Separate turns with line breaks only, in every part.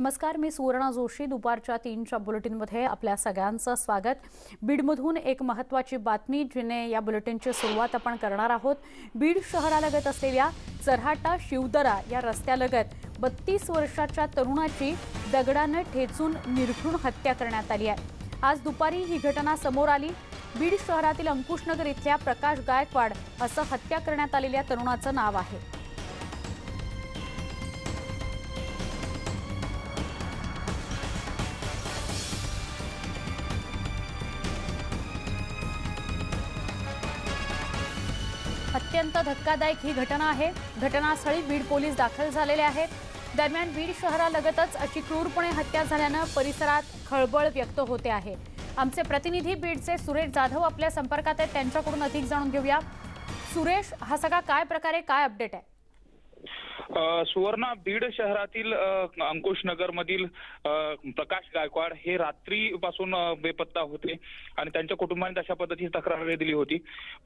नमस्कार, मी सुवर्णा जोशी. दुपारच्या 3च्या बुलेटिनमध्ये आपल्या सगळ्यांचं स्वागत. बीडमधून एक महत्त्वाची बातमी जिने या बुलेटिनची सुरुवात आपण करणार आहोत. बीड शहरालगत असलेल्या चऱ्हाटा शिवदरा या रस्त्यालगत 32 वर्षाच्या तरुणाची दगडाने ठेचून निर्घृण हत्या करण्यात आली आहे. आज दुपारी ही घटना समोर आली. बीड शहरातील अंकुशनगर इथल्या प्रकाश गायकवाड असं हत्या करण्यात आलेल्या तरुणाचं नाव आहे. अत्यंत धक्कादायक ही घटना आहे. घटनास्थळी बीड पोलीस दाखल झालेले आहेत. दरम्यान बीड शहरालगतच अशी क्रूरपणे हत्या झाल्यानं परिसरात खळबळ व्यक्त होते आहे. आमचे प्रतिनिधी बीडचे सुरेश जाधव आपल्या संपर्कात आहेत, त्यांच्याकडून अधिक जाणून घेऊया. सुरेश, हा सगळा काय प्रकारे काय अपडेट आहे?
सुवर्णा, बीड शहरातील अंकुशनगर मधील प्रकाश गायकवाड हे रात्रीपासून बेपत्ता होते आणि त्यांच्या कुटुंबाने तशा पद्धतीची तक्रार दिली होती.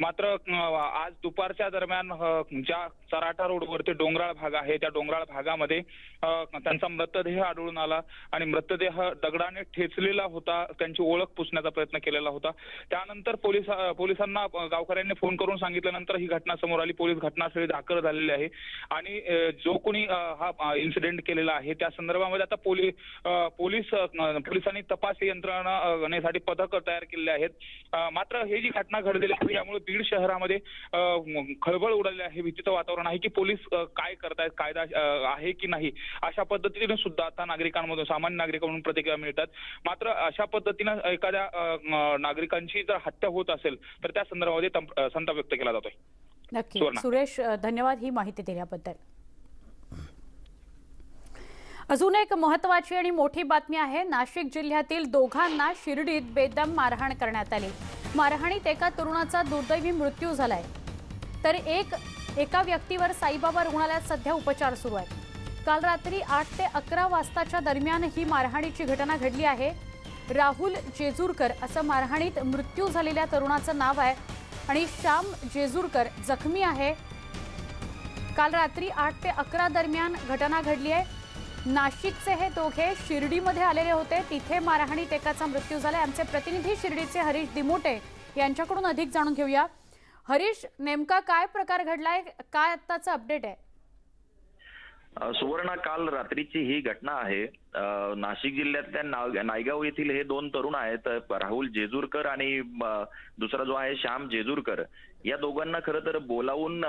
मात्र आज दुपारच्या दरम्यान ज्या चऱ्हाटा रोडवरती डोंगराळ भाग आहे त्या डोंगराळ भागामध्ये त्यांचा मृतदेह आढळून आला आणि मृतदेह दगडाने ठेचलेला होता. त्यांची ओळख पुसण्याचा प्रयत्न केलेला होता. त्यानंतर पोलिसांना गावकऱ्यांनी फोन करून सांगितल्यानंतर ही घटना समोर आली. पोलीस घटनास्थळी दाखल झालेले आहे आणि जो कोणी हा इन्सिडेंट केलेला आहे त्या संदर्भामध्ये आता पोलिसांनी तपास यंत्रणेसाठी पथक तयार केलेले आहेत. मात्र हे जी घटना घडलेली आहे यामुळे बीड शहरामध्ये खळबळ उडालेली आहे. भीतीचं वातावरण आहे की पोलीस काय करतायत, कायदा आहे की नाही, अशा पद्धतीने सुद्धा आता नागरिकांमधून, सामान्य नागरिकांमधून प्रतिक्रिया मिळतात. मात्र अशा पद्धतीनं एखाद्या नागरिकांची जर हत्या होत असेल तर त्या संदर्भामध्ये संताप व्यक्त केला जातोय.
नक्की सुरेश, धन्यवाद ही माहिती दिल्याबद्दल. अजून एक महत्त्वाची आणि मोठी बातमी आहे. नाशिक जिल्ह्यातील दोघांना शिर्डीत बेदम मारहाण करण्यात आली. मारहाणीत एका तरुणाचा दुर्दैवी मृत्यू झालाय तर एका व्यक्तीवर साईबाबा रुग्णालयात सध्या उपचार सुरू आहेत. काल रात्री 8 ते 11 वाजताच्या दरम्यान ही मारहाणीची घटना घडली आहे. राहुल जेजूरकर असं मारहाणीत मृत्यू झालेल्या तरुणाचं नाव आहे आणि श्याम जेजूरकर जखमी आहे. काल रात्री 8 ते 11 दरम्यान घटना घडली आहे. नाशिकचे हे दोघे शिर्डीमध्ये आलेले होते. तिथे मारहाणीत एकाचा मृत्यू झालाय. आमचे प्रतिनिधी शिर्डीचे हरीश दिमोटे यांच्याकडून अधिक जाणून घेऊया. हरीश, नेमका काय प्रकार घडलाय, काय आत्ताचं अपडेट आहे?
सुवर्णा, काल रात्रीची ही घटना आहे. नाशिक जिल्ह्यातल्या नायगाव येथील हे दोन तरुण आहेत, राहुल जेजूरकर आणि दुसरा जो आहे श्याम जेजूरकर. या दोघांना खरं तर बोलावून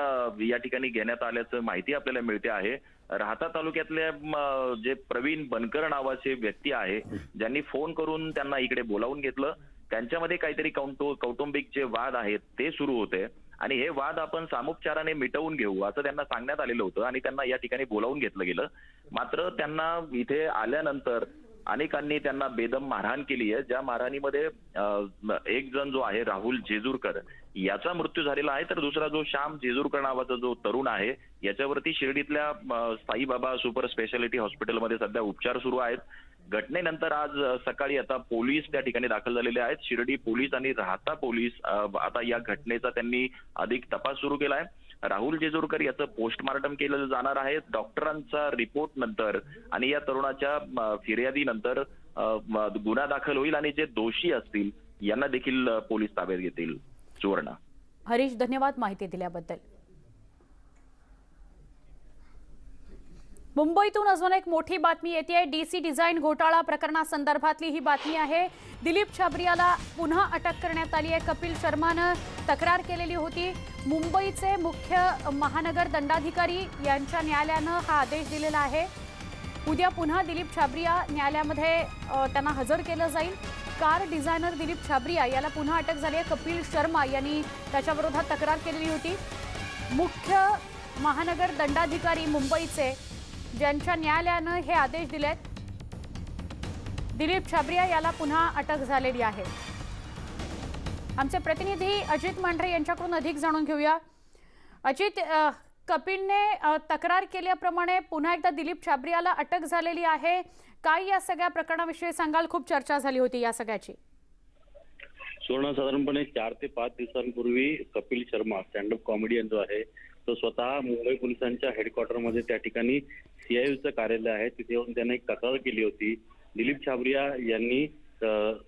या ठिकाणी घेण्यात आल्याचं माहिती आपल्याला मिळते आहे. राहाता तालुक्यातल्या जे प्रवीण बनकर नावाचे व्यक्ती आहे ज्यांनी फोन करून त्यांना इकडे बोलावून घेतलं. त्यांच्यामध्ये काहीतरी कौटुंबिक जे वाद आहेत ते सुरू होते आणि हे वाद आपण सामोपचाराने मिटवून घेऊ असं त्यांना सांगण्यात आलेलं होतं आणि त्यांना या ठिकाणी बोलावून घेतलं गेलं. मात्र त्यांना इथे आल्यानंतर अनेकांनी त्यांना बेदम मारहाण केली आहे. ज्या मारहाणीमध्ये एक जण जो आहे राहुल जेजूरकर याचा मृत्यू झालेला आहे तर दुसरा जो श्याम जेजूरकर नावाचा जो तरुण आहे याच्यावरती शिर्डीतल्या साईबाबा सुपर स्पेशालिटी हॉस्पिटलमध्ये सध्या उपचार सुरू आहेत. घटनेनंतर आज सकाळी आता पोलीस त्या ठिकाणी दाखल झालेले आहेत. शिर्डी पोलीस आणि राहाता पोलीस आता या घटनेचा त्यांनी अधिक तपास सुरू केला आहे. राहुल जेजूरकर याचं पोस्टमार्टम केलं जाणार आहे. डॉक्टरांचा रिपोर्ट नंतर आणि या तरुणाच्या फिर्यादीनंतर गुन्हा दाखल होईल आणि जे दोषी असतील यांना देखील पोलीस ताब्यात घेतील. सुवर्णा.
हरीश, धन्यवाद माहिती दिल्याबद्दल. मुंबईतून अजून एक मोठी बातमी येते आहे. डीसी डिझाईन घोटाळा प्रकरणासंदर्भातली ही बातमी आहे. दिलीप छाबरियाला पुन्हा अटक करण्यात आली आहे. कपिल शर्मानं तक्रार केलेली होती. मुंबईचे मुख्य महानगर दंडाधिकारी यांच्या न्यायालयानं हा आदेश दिलेला आहे. उद्या पुन्हा दिलीप छाबरिया न्यायालयामध्ये त्यांना हजर केलं जाईल. कार डिझायनर दिलीप छाबरिया याला पुन्हा अटक झाली आहे. कपिल शर्मा यांनी त्याच्याविरोधात तक्रार केलेली होती. मुख्य महानगर दंडाधिकारी मुंबईचे ज्यांच्या न्यायालयानं हे आदेश दिलेत, दिलीप छाबरिया याला पुन्हा अटक झालेली आहे. आमचे प्रतिनिधी अजित मांढरे यांच्याकडून अधिक जाणून घेऊया. अजित, कपिलने तक्रार केल्याप्रमाणे पुन्हा एकदा दिलीप छाबरियाला अटक झालेली आहे. काय या सगळ्या प्रकरणाविषयी सांगाल? खूप चर्चा झाली होती या सगळ्याची.
सुवर्ण, साधारणपणे 4 ते 5 दिवसांपूर्वी कपिल शर्मा स्टँडअप कॉमेडियन जो आहे तो स्वतः मुंबई पोलिसांच्या हेडक्वार्टरमध्ये त्या ठिकाणी CIUचं कार्यालय आहे तिथे येऊन त्यांनी एक तक्रार केली होती. दिलीप छाबरिया यांनी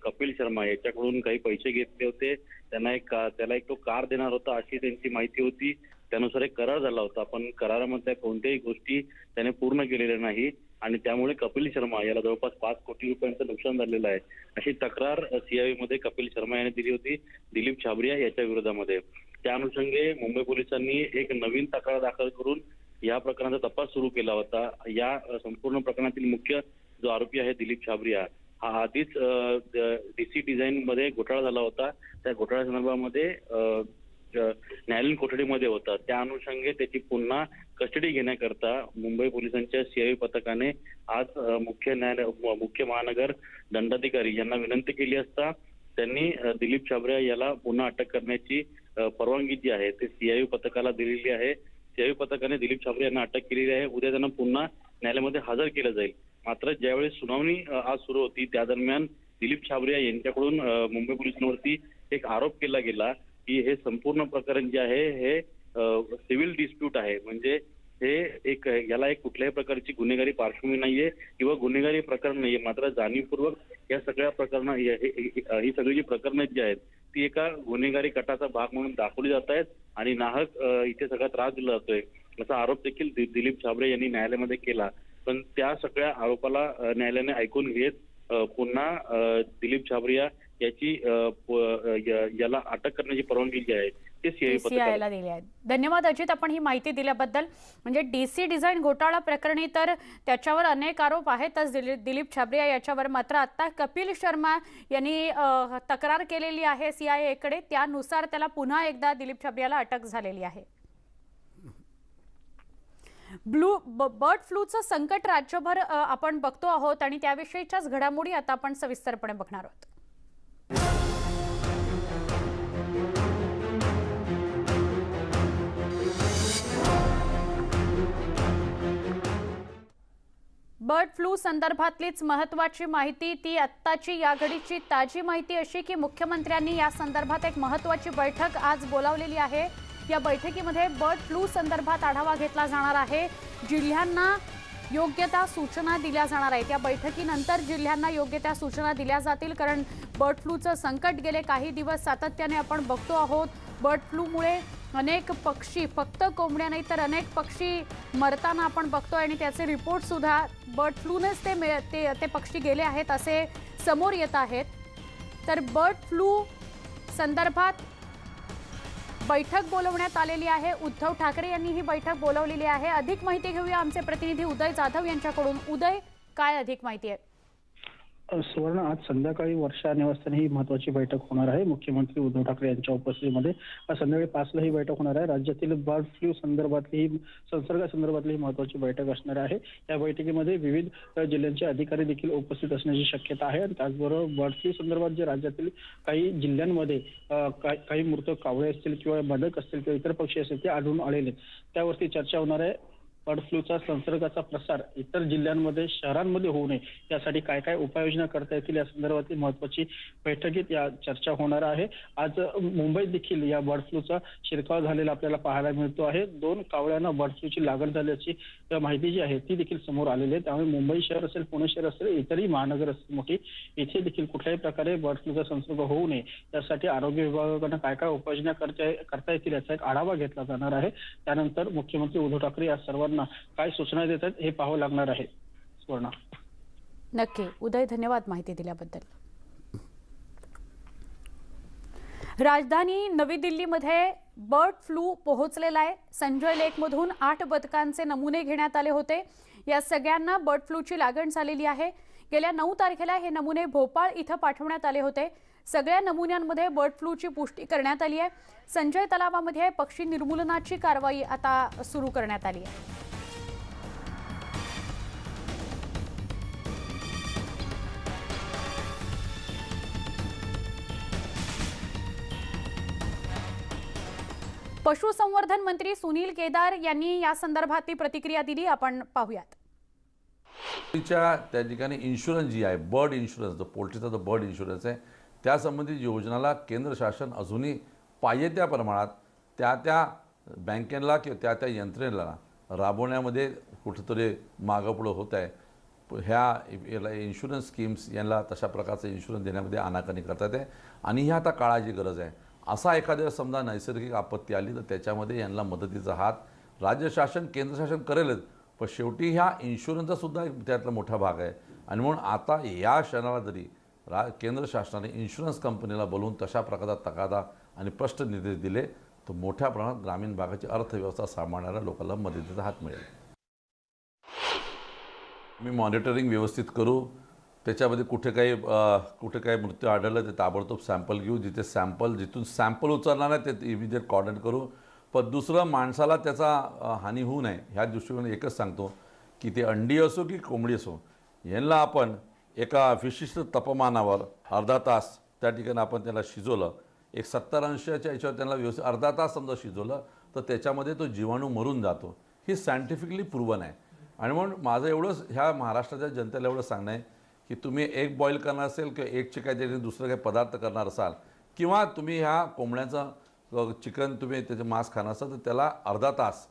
कपिल शर्मा याच्याकडून काही पैसे घेतले होते. त्याला एक तो कार देणार होता अशी त्यांची माहिती होती. त्यानुसार एक करार झाला होता, पण करारामध्ये कोणत्याही गोष्टी त्याने पूर्ण केलेल्या नाही आणि त्यामुळे कपिल शर्मा याला जवळपास 5 कोटी रुपयांचं नुकसान झालेलं आहे, अशी तक्रार CIU मध्ये कपिल शर्मा यांनी दिली होती दिलीप छाबरिया याच्या विरोधामध्ये. त्या अनुषंगे मुंबई पोलिसांनी एक नवीन तक्रार दाखल करून या प्रकरणाचा तपास सुरू केला होता. या संपूर्ण प्रकरणातील मुख्य जो आरोपी आहे दिलीप छाबरिया हा आधीच DC डिझाईन मध्ये घोटाळा झाला होता. त्या घोटाळ्या संदर्भामध्ये न्यायालयीन कोठडीमध्ये होता. त्या अनुषंगे त्याची पुन्हा कस्टडी घेण्याकरता मुंबई पोलिसांच्या CIU पथकाने आज मुख्य महानगर दंडाधिकारी यांना विनंती केली असता त्यांनी दिलीप छाबरिया याला पुन्हा अटक करण्याची परवानगी जी आहे ते CIU पथकाला दिलेली आहे. CIU पथकाने दिलीप छाबरिया यांना अटक केलेली आहे. उद्या त्यांना पुन्हा न्यायालयामध्ये हजर केलं जाईल. मात्र ज्यावेळेस सुनावणी आज सुरू होती त्या दरम्यान दिलीप छाबरिया यांच्याकडून मुंबई पोलिसांवरती एक आरोप केला गेला की हे संपूर्ण प्रकरण जे आहे हे सिव्हिल डिस्प्यूट आहे, म्हणजे हे याला एक कुठल्याही प्रकारची गुन्हेगारी पार्श्वभूमी नाहीये किंवा गुन्हेगारी प्रकरण नाहीये. मात्र जाणीवपूर्वक या सगळ्या प्रकरणं ही सगळी जी प्रकरणं जी आहेत ती एका गुन्हेगारी गटाचा भाग म्हणून दाखवली जात आहेत आणि नाहक इथे सगळा त्रास दिला जातोय असा आरोप देखील दिलीप छाबरिया यांनी न्यायालयामध्ये केला. पण त्या सगळ्या आरोपाला न्यायालयाने ऐकून घेत पुन्हा दिलीप छाबरिया याला अटक करण्याची परवानगी जी आहे ते
CIUला दिली आहे. धन्यवाद अजित, आपण ही माहिती दिल्याबद्दल. म्हणजे DC डिझाईन घोटाळा प्रकरणी तर त्याच्यावर अनेक आरोप आहेतच दिलीप छाबरिया याच्यावर, मात्र आता कपिल शर्मा यांनी तक्रार केलेली आहे CIA कडे, त्यानुसार त्याला पुन्हा एकदा दिलीप छाबरियाला अटक झालेली आहे. बर्ड फ्लूचं संकट राज्यभर आपण बघतो आहोत आणि त्याविषयीच्याच घडामोडी आता आपण सविस्तरपणे बघणार आहोत. बर्ड फ्लू संदर्भातलीच महत्त्वाची माहिती, ती आत्ताची या घडीची ताजी माहिती अशी की मुख्यमंत्र्यांनी या संदर्भात एक महत्त्वाची बैठक आज बोलावलेली आहे. या बैठकीमध्ये बर्ड फ्लू संदर्भात आढावा घेतला जाणार आहे. जिल्ह्यांना योग्य त्या सूचना दिल्या जाणार आहेत. या बैठकीनंतर जिल्ह्यांना योग्य त्या सूचना दिल्या जातील, कारण बर्ड फ्लूचं संकट गेले काही दिवस सातत्याने आपण बघतो आहोत. बर्ड फ्लूमुळे अनेक पक्षी, फक्त कोंबड्या नाही तर अनेक पक्षी मरताना आपण बघतोय आणि त्याचे रिपोर्ट सुद्धा बर्ड फ्लूनेच ते पक्षी गेले आहेत असे समोर येत आहेत. तर बर्ड फ्लू संदर्भात बैठक बोलवण्यात आलेली आहे. उद्धव ठाकरे यांनी ही बैठक बोलवलेली आहे. अधिक माहिती घेऊया आमचे प्रतिनिधी उदय जाधव यांच्याकडून. उदय, काय अधिक माहिती आहे?
सुवर्ण, आज संध्याकाळी वर्षा निवासस्थानी ही महत्वाची बैठक होणार आहे. मुख्यमंत्री उद्धव ठाकरे यांच्या उपस्थितीमध्ये आज संध्याकाळी 5ला ही बैठक होणार आहे. राज्यातील बर्ड फ्लू संदर्भातली संसर्गासंदर्भातली महत्वाची बैठक असणार आहे. या बैठकीमध्ये विविध जिल्ह्यांचे अधिकारी देखील उपस्थित असण्याची शक्यता आहे आणि त्याचबरोबर बर्ड फ्लू संदर्भात जे राज्यातील काही जिल्ह्यांमध्ये काही मृत कावळे असतील किंवा बदक असतील किंवा इतर पक्षी असतील ते आढळून आलेले, त्यावरती चर्चा होणार आहे. बर्ड फ्लूचा संसर्गाचा प्रसार इतर जिल्ह्यांमध्ये, शहरांमध्ये होऊ नये यासाठी काय काय उपाययोजना करता येतील या संदर्भातील महत्वाची बैठकीत या चर्चा होणार आहे. आज मुंबईत देखील या बर्ड फ्लूचा शिरकाव झालेला आपल्याला पाहायला मिळतो आहे. 2 कावळ्यांना बर्ड फ्लूची लागण झाल्याची माहिती जी आहे ती देखील समोर आलेली आहे. त्यामुळे मुंबई शहर असेल, पुणे शहर असेल, इतरही महानगर असतील मोठी, इथे देखील कुठल्याही प्रकारे बर्ड फ्लूचा संसर्ग होऊ नये यासाठी आरोग्य विभागाकडून काय काय उपाययोजना करता येतील याचा एक आढावा घेतला जाणार आहे. त्यानंतर मुख्यमंत्री उद्धव ठाकरे या सर्वांना काय सूचना देतात हे पाहावं लागणार आहे. सुवर्णा,
नक्की. उदय, धन्यवाद माहिती दिल्याबद्दल. राजधानी नवी दिल्लीमध्ये बर्ड फ्लू पोहोचलेला आहे. संजय लेकमधून 8 बदकांचे नमुने घेण्यात आले होते. या सगळ्यांना बर्ड फ्लूची लागण झालेली आहे. गेल्या 9 तारखेला हे नमुने भोपाळ इथं पाठवण्यात आले होते. सगळ्या नमुन्यांमध्ये बर्ड फ्लूची पुष्टी करण्यात आली आहे. संजय तलावामध्ये पक्षी निर्मूलनाची कारवाई आता सुरू करण्यात आली आहे. पशुसंवर्धन मंत्री सुनील केदार यांनी या संदर्भातली प्रतिक्रिया दिली, आपण पाहूयात.
त्या ठिकाणी इन्शुरन्स जी आहे, बर्ड इन्शुरन्स, जो पोल्ट्रीचा जो बर्ड इन्शुरन्स आहे त्यासंबंधित योजनाला केंद्र शासन अजूनही पाहिजे त्या प्रमाणात त्या बँकेला किंवा त्या यंत्रणेला राबवण्यामध्ये कुठेतरी मागं पुढं होत आहे. याला इन्शुरन्स स्कीम्स यांना तशा प्रकारचे इन्शुरन्स देण्यामध्ये आनाकानी करतात आहे आणि ही आता काळाची गरज आहे. असा एखाद्या समजा नैसर्गिक आपत्ती आली तर त्याच्यामध्ये यांना मदतीचा हात राज्य शासन केंद्र शासन करेलच, पण शेवटी ह्या इन्शुरन्सचा सुद्धा एक त्यातला मोठा भाग आहे. आणि म्हणून आता या क्षणाला जरी केंद्र शासनाने इन्शुरन्स कंपनीला बोलवून तशा प्रकारचा तकादा आणि स्पष्ट निर्देश दिले तर मोठ्या प्रमाणात ग्रामीण भागाची अर्थव्यवस्था सांभाळणाऱ्या लोकांना मदतीचा हात मिळेल. मी मॉनिटरिंग व्यवस्थित करू, त्याच्यामध्ये कुठे काही मृत्यू आढळलं ते ताबडतोब सॅम्पल घेऊ, जिथून सॅम्पल उचलणार आहे ते इमिजिएट कॉर्डिनेट करू. पण दुसरं माणसाला त्याचा हानी होऊ नये ह्या दृष्टीने एकच सांगतो की ते अंडी असो की कोंबडी असो, यांना आपण एका विशिष्ट तापमानावर अर्धा तास त्या ठिकाणी आपण त्याला शिजवलं, एक 70 अंशाच्या याच्यावर त्यांना व्यवस्थित अर्धा तास समजा शिजवलं तर त्याच्यामध्ये तो जीवाणू मरून जातो. ही सायंटिफिकली प्रूव्हन आहे. आणि म्हणून माझं एवढंच ह्या महाराष्ट्राच्या जनतेला एवढं सांगणं आहे की तुम्ही एग बॉईल करणार असेल किंवा एगचे काहीतरी दुसरं काही पदार्थ करणार असाल किंवा तुम्ही ह्या कोंबड्याचं चिकन तुम्ही त्याचं मांस खाणार असाल तर त्याला अर्धा तास,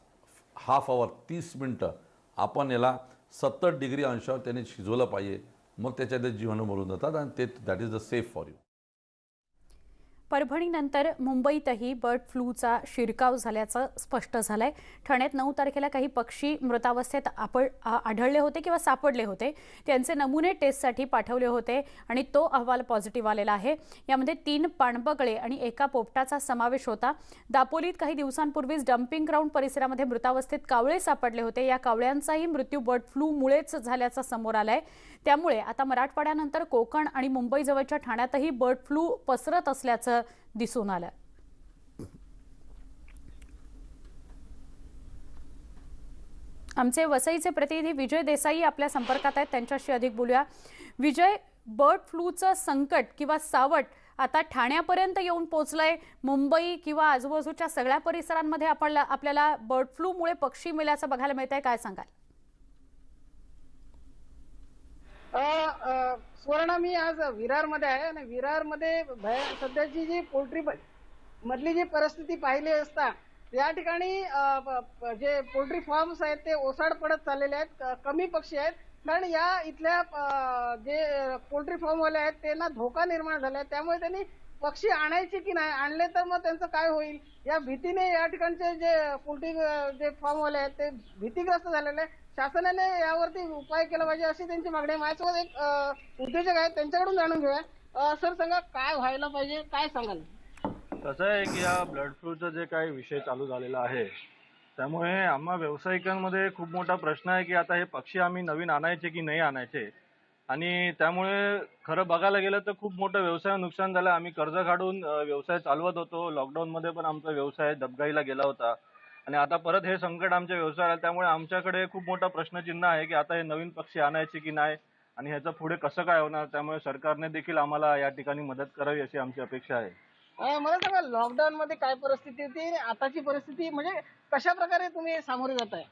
हाफ आवर, 30 मिनटं आपण याला 70 डिग्री अंशावर त्याने शिजवलं पाहिजे. मग त्याच्यात जीवाणू मरून जातात आणि ते that is the safe for you.
परभणीनंतर मुंबईतही बर्ड फ्लूचा शिरकाव झाल्याचं स्पष्ट झालंय. ठाण्यात 9 तारखेला काही पक्षी मृतावस्थेत आढळले होते किंवा सापडले होते. त्यांचे नमुने टेस्टसाठी पाठवले होते आणि तो अहवाल पॉझिटिव्ह आलेला आहे. यामध्ये 3 पाणबगळे आणि एका पोपटाचा समावेश होता. दापोलीत काही दिवसांपूर्वीच डम्पिंग ग्राउंड परिसरामध्ये मृतावस्थेत कावळे सापडले होते. या कावळ्यांचाही मृत्यू बर्ड फ्लूमुळेच झाल्याचं समोर आलंय. त्यामुळे आता मराठवाड्यानंतर कोकण आणि मुंबईजवळच्या ठाण्यातही बर्ड फ्लू पसरत असल्याचं दिसून आलं. आमचे वसईचे प्रतिनिधी विजय देसाई आपल्या संपर्कात आहेत, त्यांच्याशी अधिक बोलूया. विजय, बर्ड फ्लूचं संकट किंवा सावट आता ठाण्यापर्यंत येऊन पोहोचलंय. मुंबई किंवा आजूबाजूच्या सगळ्या परिसरांमध्ये आपल्याला बर्ड फ्लूमुळे पक्षी मेल्याचं बघायला मिळत आहे, काय सांगाल?
सुवर्णा, मी आज विरारमध्ये आहे आणि विरारमध्ये सध्याची जी पोल्ट्री मधली जी परिस्थिती पाहिली असता या ठिकाणी जे पोल्ट्री फार्म्स आहेत ते ओसाड पडत चाललेले आहेत. कमी पक्षी आहेत कारण या इथल्या जे पोल्ट्री फार्मवाले आहेत त्यांना धोका निर्माण झालाय. त्यामुळे त्यांनी पक्षी आणायचे की नाही, आणले तर मग त्यांचं काय होईल या भीतीने या ठिकाणचे जे पोल्ट्री जे फार्मवाले आहेत ते भीतीग्रस्त झालेले आहे. शासनाने यावरती उपाय केला पाहिजे अशी त्यांची मागणी आहे. माझ्यासोबत एक उद्योजक आहेत, त्यांच्याकडून जाणून घेऊया. सर सांगा, काय व्हायला पाहिजे, काय सांगाल?
कसं आहे की या बर्ड फ्लूचा जे काही विषय चालू झालेला आहे त्यामुळे आम्हा व्यावसायिकांमध्ये खूप मोठा प्रश्न आहे की आता हे पक्षी आम्ही नवीन आणायचे की नाही आणायचे. आणि त्यामुळे खरं बघायला गेलं तर खूप मोठं व्यवसाय नुकसान झालं. आम्ही कर्ज काढून व्यवसाय चालवत होतो. लॉकडाऊनमध्ये पण आमचा व्यवसाय डबघाईला गेला होता आणि आता परत हे संकट आमच्या व्यवसायाला. त्यामुळे आमच्याकडे खूप मोठा प्रश्नचिन्ह आहे की आता हे नवीन पक्षी आणायचे की नाही आणि ह्याचं पुढे कसं काय होणार. त्यामुळे सरकारने देखील आम्हाला या ठिकाणी मदत करावी अशी आमची अपेक्षा आहे.
मला सांगा, लॉकडाऊन मध्ये काय परिस्थिती होती आणि आताची परिस्थिती म्हणजे कशा प्रकारे तुम्ही सामोरे जाताय?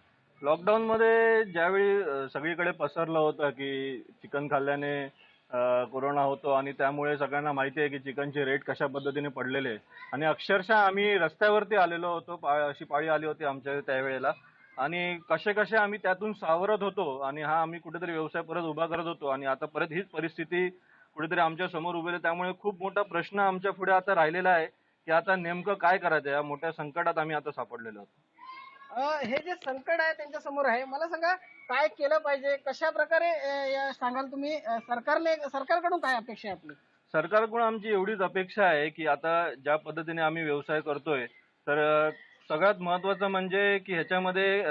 लॉकडाऊन मध्ये ज्यावेळी सगळीकडे पसरलं होतं की चिकन खाल्ल्याने कोरोना होतो आणि त्यामुळे सगळ्यांना माहिती आहे की चिकनचे रेट कशा पद्धतीने पडलेले आणि अक्षरशः आम्ही रस्त्यावरती आलेलो होतो. अशी पाळी आली होती आमच्या त्यावेळेला आणि कसे आम्ही त्यातून सावरत होतो आणि आम्ही कुठेतरी व्यवसाय परत उभा करत होतो आणि आता परत हीच परिस्थिती कुठेतरी आमच्या समोर उभी आहे. त्यामुळे खूप मोठा प्रश्न आमच्या पुढे आता राहिलेला आहे की आता नेमकं काय करायचं. या मोठ्या संकटात आम्ही आता सापडलेलो आहोत.
हे जे संकट आहे त्यांच्या समोर आहे, मला सांगा काय केलं पाहिजे, कशा प्रकारे सांगाल तुम्ही? सरकारकडून काय अपेक्षा आहे आपली?
सरकारकडून आमची एवढीच अपेक्षा आहे की आता ज्या पद्धतीने आम्ही व्यवसाय करतोय तर सगळ्यात महत्वाचं म्हणजे की ह्याच्यामध्ये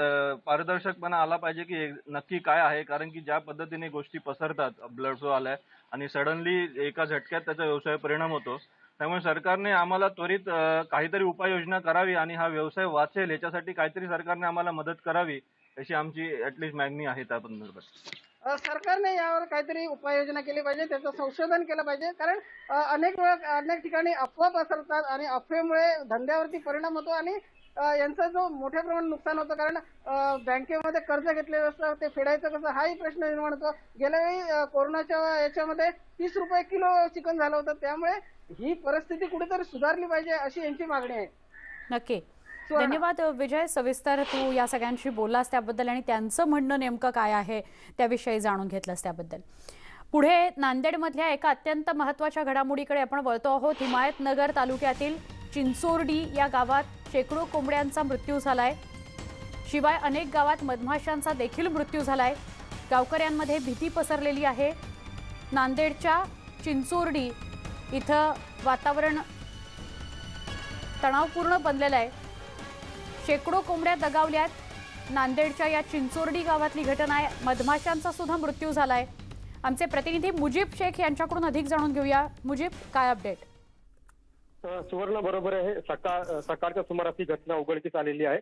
पारदर्शकपणा आला पाहिजे की नक्की काय आहे. कारण की ज्या पद्धतीने गोष्टी पसरतात, ब्लड फ्लू आलाय आणि सडनली एका झटक्यात त्याचा व्यवसाय परिणाम होतो. त्यामुळे सरकारने आम्हाला त्वरित काहीतरी उपाययोजना करावी आणि हा व्यवसाय वाचेल याच्यासाठी काहीतरी सरकारने आम्हाला मदत करावी अशी आमची ऍटलिस्ट मागणी आहे त्या संदर्भात.
सरकारने यावर काहीतरी उपाययोजना केली पाहिजे, त्याचं संशोधन केलं पाहिजे. कारण अनेक ठिकाणी अफवा पसरतात आणि अफवेमुळे धंद्यावरती परिणाम होतो आणि यांचा जो मोठ्या प्रमाणात नुकसान होतं. कारण बँकेमध्ये कर्ज घेतलेलं असतं, ते फेडायचं कसं हाही प्रश्न निर्माण होतो. गेल्या वेळी कोरोनाच्या याच्यामध्ये 30 रुपये किलो चिकन झालं होतं. त्यामुळे ही परिस्थिती कुठेतरी सुधारली पाहिजे अशी यांची मागणी आहे.
नक्की.
सुवर्णा.
धन्यवाद विजय. सविस्तर तू या सगळ्यांशी बोललास त्याबद्दल आणि त्यांचं म्हणणं नेमकं काय आहे त्याविषयी जाणून घेतलंस त्याबद्दल. पुढे नांदेडमधल्या एका अत्यंत महत्त्वाच्या घडामोडीकडे आपण वळतो आहोत. हिमायतनगर तालुक्यातील चिंचोर्डी या गावात शेकडो कोंबड्यांचा मृत्यू झालाय. शिवाय अनेक गावात मधमाशांचा देखील मृत्यू झालाय. गावकऱ्यांमध्ये भीती पसरलेली आहे. नांदेडच्या चिंचोर्डी इथं वातावरण तणावपूर्ण बनलेलं आहे. शेकडो कोंबड्या दगावल्यात. नांदेडच्या या चिंचोर्डी गावातली घटना आहे. मधमाशांचा सुद्धा मृत्यू झालाय. आमचे प्रतिनिधी मुजीब शेख यांच्याकडून अधिक जाणून घेऊया. मुजीब, काय अपडेट?
सुवर्ण बरोबर आहे. सकाळच्या सुमारास ही घटना उघडकीस आलेली आहे.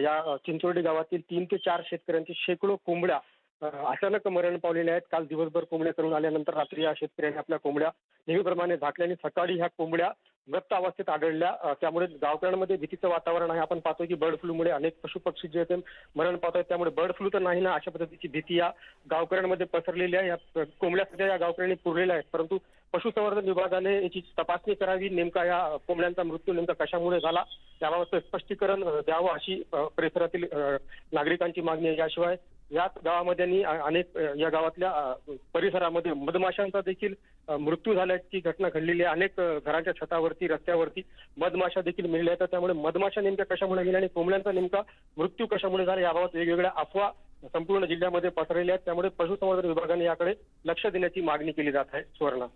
या चिंचोर्डी गावातील 3 ते 4 शेतकऱ्यांची शेकडो कोंबड्या अचानक मरण पावलेल्या आहेत. काल दिवसभर कोंबड्या करून आल्यानंतर रात्री या शेतकऱ्यांनी आपल्या कोंबड्या नेहमीप्रमाणे झाकल्याने सकाळी ह्या कोंबड्या मृत अवस्थेत आढळल्या. त्यामुळे गावकऱ्यांमध्ये भीतीचं वातावरण आहे. आपण पाहतो की बर्ड फ्लूमुळे अनेक पशुपक्षी जे आहेत मरण पावत आहेत. त्यामुळे बर्ड फ्लू तर नाही ना, अशा पद्धतीची भीती या गावकऱ्यांमध्ये पसरलेली आहे. या कोंबड्या सध्या या गावकऱ्यांनी पुरलेल्या आहेत, परंतु पशुसंवर्धन विभागाने याची तपासणी करावी. नेमका या कोंबड्यांचा मृत्यू नेमका कशामुळे झाला याबाबत स्पष्टीकरण द्यावं अशी परिसरातील नागरिकांची मागणी आहे. याशिवाय याच गावामध्ये अनेक या गावातल्या परिसरामध्ये मधमाशांचा देखील मृत्यू झाल्याची घटना घडलेली आहे. अनेक घराच्या छतावरती, रस्त्यावरती मधमाशा देखील मिळल्या आहेत. त्यामुळे मधमाशा नेमक्या कशामुळे गेल्या आणि कोंबड्यांचा नेमका मृत्यू कशामुळे झाला याबाबत वेगवेगळ्या अफवा संपूर्ण जिल्ह्यामध्ये पसरलेल्या आहेत. त्यामुळे पशुसंवर्धन विभागाने याकडे लक्ष देण्याची मागणी केली जात आहे. सुवर्णा.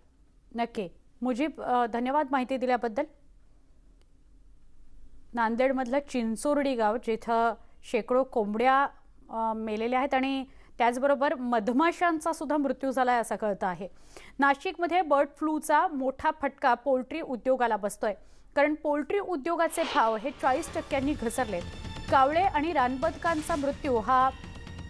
नक्की मुजीब, धन्यवाद माहिती दिल्याबद्दल. नांदेडमधलं चिंचोर्डी गाव जिथं शेकडो कोंबड्या मेलेल्या आहेत आणि त्याचबरोबर मधमाशांचा सुद्धा मृत्यू झालाय असं कळतं आहे. नाशिकमध्ये बर्ड फ्लूचा मोठा फटका पोल्ट्री उद्योगाला बसतोय, कारण पोल्ट्री उद्योगाचे भाव हे 40% घसरले. कावळे आणि रानबदकांचा मृत्यू हा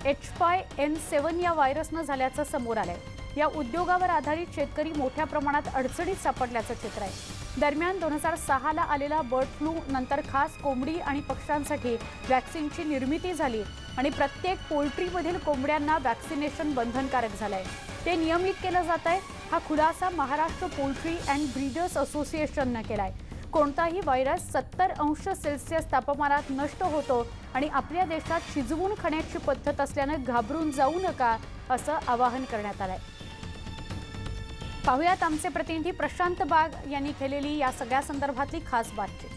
H5N7 या व्हायरसनं झाल्याचं समोर आलंय. या उद्योगावर आधारित शेतकरी मोठ्या प्रमाणात अडचणीत सापडल्याचं चित्र आहे. दरम्यान 2006ला आलेला बर्ड फ्लू नंतर खास कोंबडी आणि पक्ष्यांसाठी वॅक्सिनची निर्मिती झाली आणि प्रत्येक पोल्ट्रीमधील कोंबड्यांना वॅक्सिनेशन बंधनकारक झालंय. ते नियमित केलं जात आहे. हा खुलासा महाराष्ट्र पोल्ट्री अँड ब्रीडर्स असोसिएशननं केलाय. कोणताही व्हायरस 70 अंश सेल्सिअस तापमानात नष्ट होतो आणि आपल्या देशात शिजवून खाण्याची पद्धत असल्यानं घाबरून जाऊ नका असं आवाहन करण्यात आलंय. पाहुयात आमचे प्रतिनिधी प्रशांत बाग यांनी केलेली या सगळ्या संदर्भातली खास बातचीत.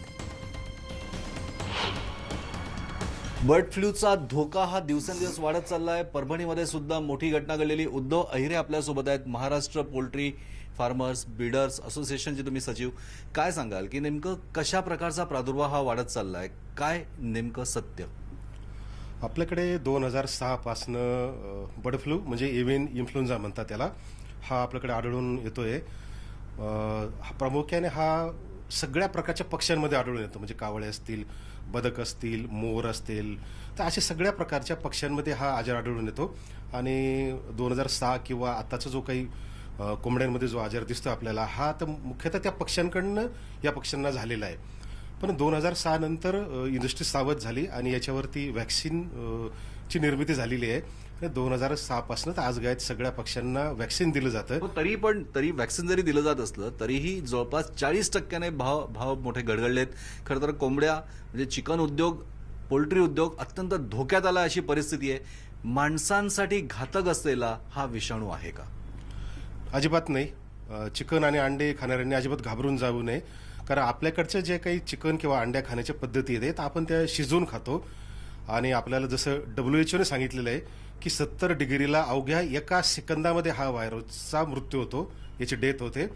बर्ड फ्लूचा धोका हा दिवसेंदिवस वाढत चाललाय. परभणीमध्ये सुद्धा मोठी घटना घडलेली. उद्धव अहिरे आपल्यासोबत आहेत, महाराष्ट्र पोल्ट्री फार्मर्स ब्रीडर्स असोसिएशनचे तुम्ही सचिव. काय सांगाल की नेमकं कशा प्रकारचा प्रादुर्भाव हा वाढत चाललाय, काय नेमकं सत्य?
आपल्याकडे 2006 पासनं बर्ड फ्लू म्हणजे एव्हियन इन्फ्लुएन्झा म्हणतात त्याला, हा आपल्याकडे आढळून येतोय. प्रामुख्याने हा सगळ्या प्रकारच्या पक्ष्यांमध्ये आढळून येतो. म्हणजे कावळे असतील, बदक असतील, मोर असतील, तर अशा सगळ्या प्रकारच्या पक्ष्यांमध्ये हा आजार आढळून येतो. आणि 2006 किंवा आताचा जो काही कोंबड्यांमध्ये जो आजार दिसतो आपल्याला, हा तर मुख्यतः त्या पक्ष्यांकडनं या पक्ष्यांना झालेला आहे. पण 2006 नंतर इंडस्ट्री सावध झाली आणि याच्यावरती वॅक्सिन ची निर्मिती झालेली आहे. 2006 पासून आज गायत सगळ्या पक्ष्यांना वॅक्सिन दिलं जातं.
तरी वॅक्सिन जरी दिलं जात असलं तरीही जवळपास 40% भाव मोठे गडगडलेत. खरं तर कोंबड्या म्हणजे चिकन उद्योग, पोल्ट्री उद्योग अत्यंत धोक्यात आला अशी परिस्थिती आहे. माणसांसाठी घातक असलेला हा विषाणू आहे का?
अजिबात नाही. चिकन आणि अंडे खाणाऱ्यांनी अजिबात घाबरून जाऊ नये. कारण आपल्याकडच्या जे काही चिकन किंवा अंड्या खाण्याच्या पद्धती आहेत आपण त्या शिजवून खातो. आणि आपल्याला जसं WHOने सांगितलेलं आहे की 70 डिग्रीला अवघ्या एका सेकंदामध्ये हा व्हायरसचा मृत्यू होतो, याची डेथ होते.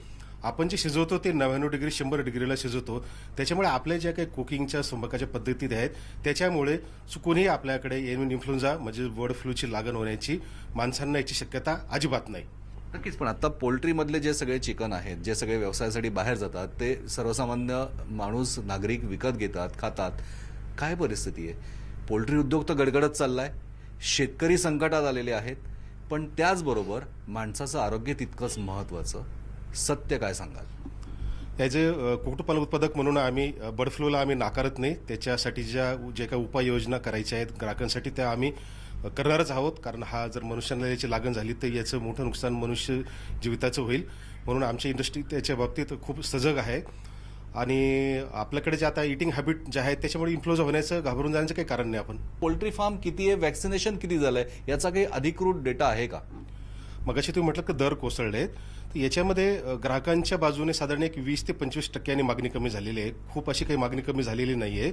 आपण जे शिजवतो ते 99 डिग्री 100 डिग्रीला शिजवतो. त्याच्यामुळे आपल्या ज्या काही कुकिंगच्या स्वयंपाकाच्या पद्धती आहेत त्याच्यामुळे चुकूनही आपल्याकडे एव्हियन इन्फ्लुएन्झा म्हणजे बर्ड फ्लूची लागण होण्याची माणसांना याची शक्यता अजिबात नाही.
नक्कीच. पण आता पोल्ट्रीमधले जे सगळे चिकन आहेत, जे सगळे व्यवसायासाठी बाहेर जातात, ते सर्वसामान्य माणूस, नागरिक विकत घेतात, खातात. काय परिस्थिती आहे? पोल्ट्री उद्योग तर गडगडत चाललाय, शेतकरी संकटात आलेले आहेत, पण त्याचबरोबर माणसाचं आरोग्य तितकंच महत्त्वाचं. सत्य काय सांगाल?
ॲज अ कुक्कुटपालन उत्पादक म्हणून आम्ही बर्ड फ्लूला आम्ही नाकारत नाही. त्याच्यासाठी जे काही उपाययोजना करायच्या आहेत ग्राहकांसाठी त्या आम्ही करणारच आहोत. कारण हा जर मनुष्यांना याची लागण झाली तर याचं मोठं नुकसान मनुष्य जीविताचं होईल. म्हणून आमची इंडस्ट्री त्याच्या बाबतीत खूप सजग आहे. आणि आपल्याकडे जे आता इटिंग हॅबिट जे आहे त्याच्यामुळे इन्फ्लुएन्झा होण्याचं घाबरून जाण्याचं काही कारण नाही आपण.
पोल्ट्री फार्म किती आहे, वॅक्सिनेशन किती झालंय, याचा काही अधिकृत डेटा आहे का?
मगाशी तुम्ही म्हटलं की दर कोसळले, तर याच्यामध्ये ग्राहकांच्या बाजूने साधारण एक 20 ते 25% मागणी कमी झालेली आहे. खूप अशी काही मागणी कमी झालेली नाही आहे.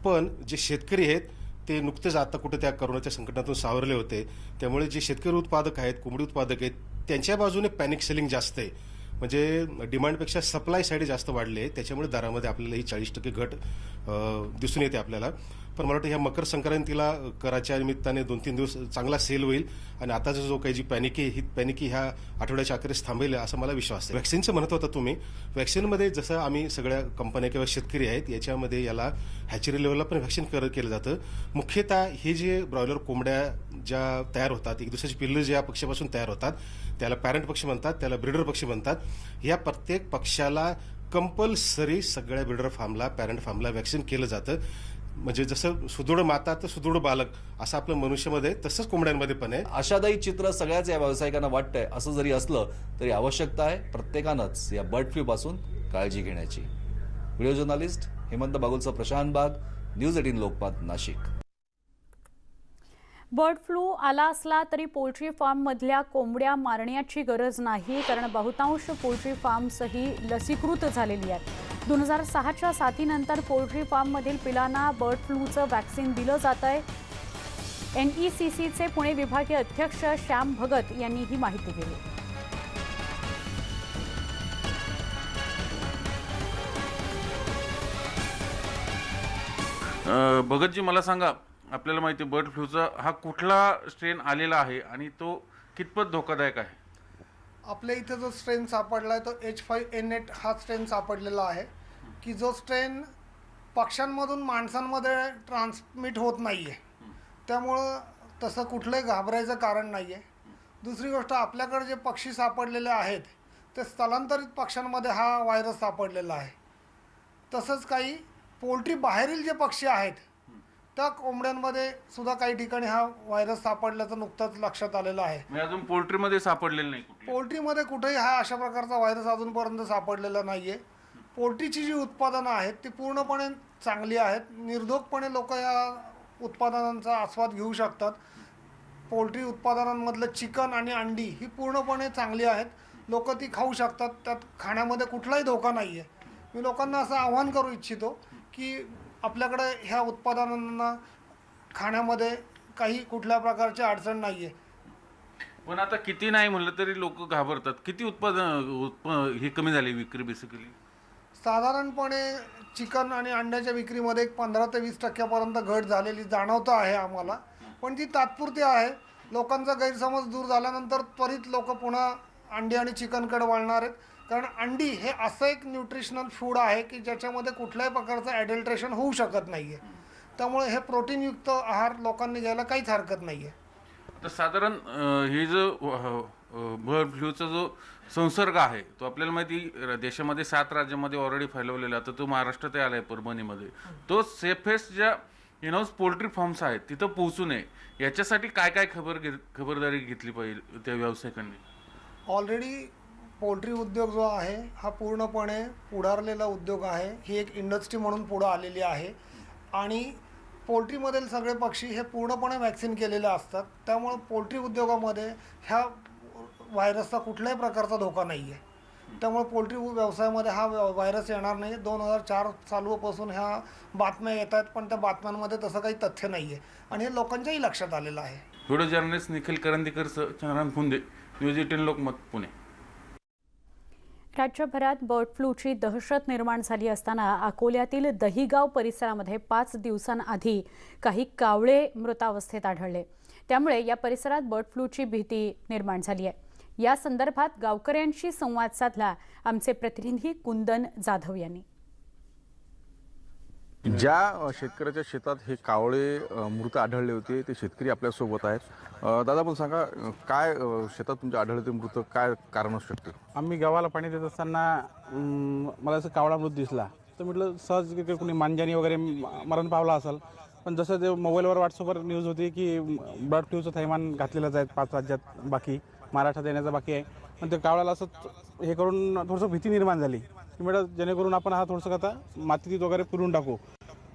पण जे शेतकरी आहेत ते नुकतेच आता कुठे त्या करोनाच्या संकटातून सावरले होते, त्यामुळे जे शेतकरी उत्पादक आहेत, कोंबडी उत्पादक आहेत, त्यांच्या बाजूने पॅनिक सेलिंग जास्त आहे. म्हणजे डिमांडपेक्षा सप्लाय साईड जास्त वाढली आहे. त्याच्यामुळे दरामध्ये आपल्याला ही 40% घट दिसून येते आपल्याला. पण मला वाटतं ह्या मकर संक्रांतीला कराच्या निमित्ताने 2-3 दिवस चांगला सेल होईल आणि आताचा जो काही जी पॅनिक आहे, ही पॅनिक ह्या आठवड्याच्या अखेरीस थांबेल असा मला विश्वास आहे. वॅक्सिनचं म्हणत होता तुम्ही, वॅक्सिनमध्ये जसं आम्ही सगळ्या कंपन्या किंवा शेतकरी आहेत याच्यामध्ये याला हॅचरी लेवलला पण वॅक्सिन केलं जातं. मुख्यतः हे जे ब्रॉयलर कोंबड्या ज्या तयार होतात, एक दुसऱ्याची पिल्लं ज्या पक्षापासून तयार होतात त्याला पॅरेंट पक्षी म्हणतात, त्याला ब्रिडर पक्षी म्हणतात. या प्रत्येक पक्षाला कंपल्सरी सगळ्या ब्रिडर फार्मला, पॅरेंट फार्मला वॅक्सिन केलं जातं. म्हणजे जसं सुदृढ माता तर सुदृढ बालक असं आपलं मनुष्यामध्ये तसंच कोंबड्यांमध्ये पण आहे.
आशादायी चित्र सगळ्याच या व्यावसायिकांना वाटतंय. असं जरी असलं तरी आवश्यकता आहे प्रत्येकानंच या बर्ड फ्लू पासून काळजी घेण्याची. व्हिडिओ जर्नलिस्ट हेमंत बागुलचा प्रशांत बाग, news 18 Lokmat, Nashik.
Bird flu आला असला तरी पोल्ट्री फार्ममधल्या कोंबड्या मारण्याची गरज नाही, कारण बहुतांश पोल्ट्री फार्म्सही लसीकृत झालेली आहेत. 2006च्या साथीनंतर पोल्ट्री फार्ममधील पिलांना बर्ड फ्लूचं वॅक्सिन दिलं जात आहे. NECCचे पुणे विभागीय अध्यक्ष श्याम भगत यांनी ही माहिती दिली.
भगतजी, मला सांगा, आपल्याला माहिती बर्ड फ्लूचा हा कुठला स्ट्रेन आलेला आहे आणि तो कितपत धोकादायक आहे?
आपल्या इथे जो स्ट्रेन सापडला आहे तो H5N8 हा स्ट्रेन सापडलेला आहे, की जो स्ट्रेन पक्ष्यांमधून माणसांमध्ये ट्रान्समिट होत नाही आहे. त्यामुळं तसं कुठलंही घाबरायचं कारण नाही आहे. दुसरी गोष्ट, आपल्याकडे जे पक्षी सापडलेले आहेत ते स्थलांतरित पक्ष्यांमध्ये हा व्हायरस सापडलेला आहे. तसंच काही पोल्ट्री बाहेरील जे पक्षी आहेत त्या कोंबड्यांमध्ये सुद्धा काही ठिकाणी हा व्हायरस सापडल्याचं नुकतंच लक्षात आलेलं आहे.
म्हणजे अजून पोल्ट्रीमध्ये सापडलेलं नाही?
पोल्ट्रीमध्ये कुठेही हा अशा प्रकारचा व्हायरस अजूनपर्यंत सापडलेला नाही आहे. पोल्ट्रीची जी उत्पादनं आहेत ती पूर्णपणे चांगली आहेत. निर्धोकपणे लोक या उत्पादनांचा आस्वाद घेऊ शकतात. पोल्ट्री उत्पादनांमधलं चिकन आणि अंडी ही पूर्णपणे चांगली आहेत. लोक ती खाऊ शकतात. त्यात खाण्यामध्ये कुठलाही धोका नाही आहे. मी लोकांना असं आवाहन करू इच्छितो की आपल्याकडे ह्या उत्पादनांना खाण्यामध्ये काही कुठल्या प्रकारची अडचण नाही आहे.
पण आता किती नाही म्हणलं तरी लोक घाबरतात. किती उत्पादन हे कमी झाले विक्री बेसिकली?
साधारणपणे चिकन आणि अंड्याच्या विक्रीमध्ये 15 ते 20% घट झालेली जाणवतं आहे आम्हाला. पण ती तात्पुरती आहे. लोकांचा गैरसमज दूर झाल्यानंतर त्वरित लोक पुन्हा अंडी आणि चिकनकडे वळणार आहेत. कारण अंडी हे असं एक न्यूट्रिशनल फूड आहे की ज्याच्यामध्ये कुठल्याही प्रकारचं ॲडल्ट्रेशन होऊ शकत नाही आहे. त्यामुळे हे प्रोटीनयुक्त आहार लोकांनी घ्यायला काहीच हरकत नाही आहे.
तर साधारण हे जो बर्ड फ्लूचा जो संसर्ग आहे तो आपल्याला माहिती देशामध्ये 7 राज्यांमध्ये ऑलरेडी फैलवलेला. आता तो महाराष्ट्रात आला आहे, परभणीमध्ये. तो सेफेस्ट ज्या इनहाऊस पोल्ट्री फार्म्स आहेत तिथं पोहोचू नये याच्यासाठी काय काय खबरदारी घेतली पाहिजे त्या व्यावसायिकांनी?
ऑलरेडी पोल्ट्री उद्योग जो आहे हा पूर्णपणे पुढारलेला उद्योग आहे. ही एक इंडस्ट्री म्हणून पुढं आलेली आहे आणि पोल्ट्रीमधील सगळे पक्षी हे पूर्णपणे वॅक्सिन केलेले असतात. त्यामुळे पोल्ट्री उद्योगामध्ये ह्या व्हायरसचा कुठल्याही प्रकारचा धोका नाही आहे. त्यामुळे पोल्ट्री व्यवसायामध्ये हा व्हायरस येणार नाही. 2004 सालापासून ह्या बातम्या येत आहेत, पण त्या बातम्यांमध्ये तसं काही तथ्य नाही आहे आणि हे लोकांच्याही लक्षात आलेलं आहे.
Video journalist Nikhil Karandikar, Chandrakant Phunde, news 18 Lokmat, Pune.
राज्यभरात बर्ड फ्लूची दहशत निर्माण झाली असताना अकोल्यातील दहिगाव परिसरामध्ये 5 दिवसांआधी काही कावळे मृतावस्थेत आढळले. त्यामुळे या परिसरात बर्ड फ्लूची भीती निर्माण झाली आहे. या संदर्भात गावकऱ्यांशी संवाद साधला आमचे प्रतिनिधी कुंदन जाधव यांनी.
ज्या शेतकऱ्याच्या शेतात हे कावळे मृत आढळले होते ते शेतकरी आपल्यासोबत आहेत. दादा, पण सांगा, काय शेतात तुमच्या आढळले ते मृत, काय कारण असू शकते?
आम्ही गावाला पाणी देत असताना मला असं कावळा मृत दिसला. तर म्हटलं सहज कोणी मांजानी वगैरे मरण पावला असेल. पण जसं ते मोबाईलवर व्हॉट्सअपवर न्यूज होती की बर्ड फ्लूचं थैमान घातलेलंच आहे 5 राज्यात, बाकी महाराष्ट्रात येण्याचं बाकी आहे. पण ते कावळ्याला असं हे करून थोडंसं भीती निर्माण झाली. की मॅडम जेणेकरून आपण हा थोडंसं आता मातीत वगैरे पुरून टाकू.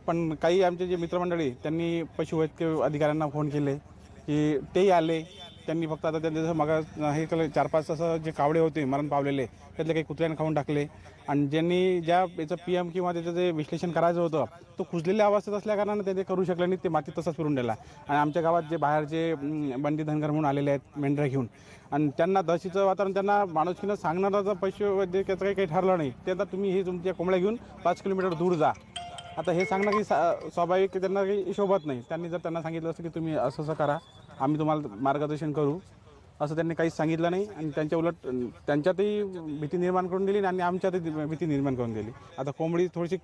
पण काही आमचे जे मित्रमंडळी त्यांनी पशुवैद्यकीय अधिकाऱ्यांना फोन केले की तेही आले. त्यांनी फक्त आता त्यांचं मग हे केलं 4-5 असं जे कावळे होते मरण पावलेले त्यातले काही कुत्र्याने खाऊन टाकले. आणि ज्यांनी ज्या याचं PM किंवा त्याचं जे विश्लेषण करायचं होतं तो कुजलेल्या अवस्थेत असल्याकारणानं ते करू शकले नाही. ते मातीत तसंच फिरून दिला. आणि आमच्या गावात जे बाहेरचे बंडी धनगर म्हणून आलेले आहेत मेंढऱ्या घेऊन आणि त्यांना दहशीचं वातावरण त्यांना माणुसकीनं सांगणारं पशुवैद्यकीयाचं काही ठरलं नाही. ते आता तुम्ही ही तुमच्या कोंबड्या घेऊन 5 किलोमीटर दूर जा. आता हे सांगणं की स्वाभाविक त्यांना काही शोभत नाही. त्यांनी जर त्यांना सांगितलं असतं की तुम्ही असं असं करा आम्ही तुम्हाला मार्गदर्शन करू असं त्यांनी काहीच सांगितलं नाही. आणि त्यांच्या उलट त्यांच्यातही भीती निर्माण करून दिली आणि आमच्यातही भीती निर्माण करून दिली. आता कोंबडी थोडीशी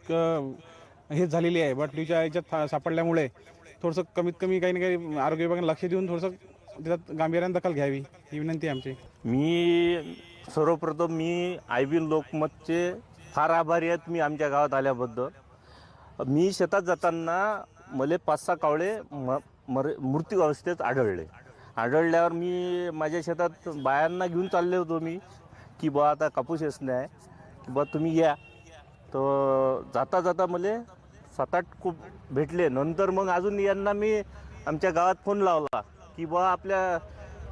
हेच झालेली आहे बर्ड फ्लूच्या याच्यात सापडल्यामुळे थोडंसं कमीत कमी काही ना काही आरोग्य विभागाने लक्ष देऊन थोडंसं त्याच्यात गांभीर्याने दखल घ्यावी ही विनंती आहे आमची.
मी सर्वप्रथम IB लोकमतचे फार आभारी आहेत मी आमच्या गावात आल्याबद्दल. मी शेतात जाताना मला 5-6 कावळे मृत्यू अवस्थेत आढळल्यावर मी माझ्या शेतात बायांना घेऊन चालले होतो मी की बा आता कापूस येसणे आहे की बा तुम्ही या. तर जाता जाता मला 7-8 खूप भेटले. नंतर मग अजून यांना मी आमच्या गावात फोन लावला की बा आपल्या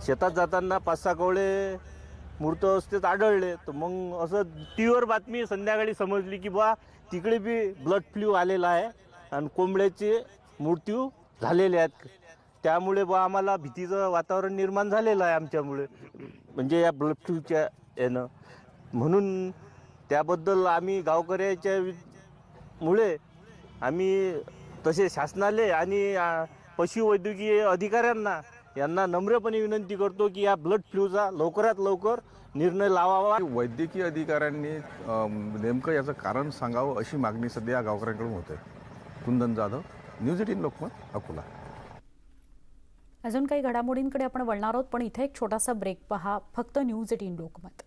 शेतात जाताना 5-6 कावळे मृत अवस्थेत आढळले. तर मग असं टीव्हीवर बातमी संध्याकाळी समजली की बा तिकडे बी ब्लड फ्लू आलेला आहे आणि कोंबड्याचे मृत्यू झालेले आहेत. त्यामुळे बा आम्हाला भीतीचं वातावरण निर्माण झालेलं आहे आमच्यामुळे म्हणजे या ब्लड फ्लूच्या यानं. म्हणून त्याबद्दल आम्ही गावकऱ्याच्या मुळे आम्ही तसे शासनाले आणि पशुवैद्यकीय अधिकाऱ्यांना यांना नम्रपणे विनंती करतो की या ब्लड फ्लूचा लवकरात लवकर निर्णय लावावा.
वैद्यकीय अधिकाऱ्यांनी नेमकं याचं कारण सांगावं अशी मागणी सध्या गावकऱ्यांकडून होते. कुंदन जाधव, न्यूज 18 लोकमत, अकोला.
अजून काही घडामोडींकडे आपण वळणार आहोत पण इथे एक छोटासा ब्रेक पहा फक्त न्यूज 18 लोकमत.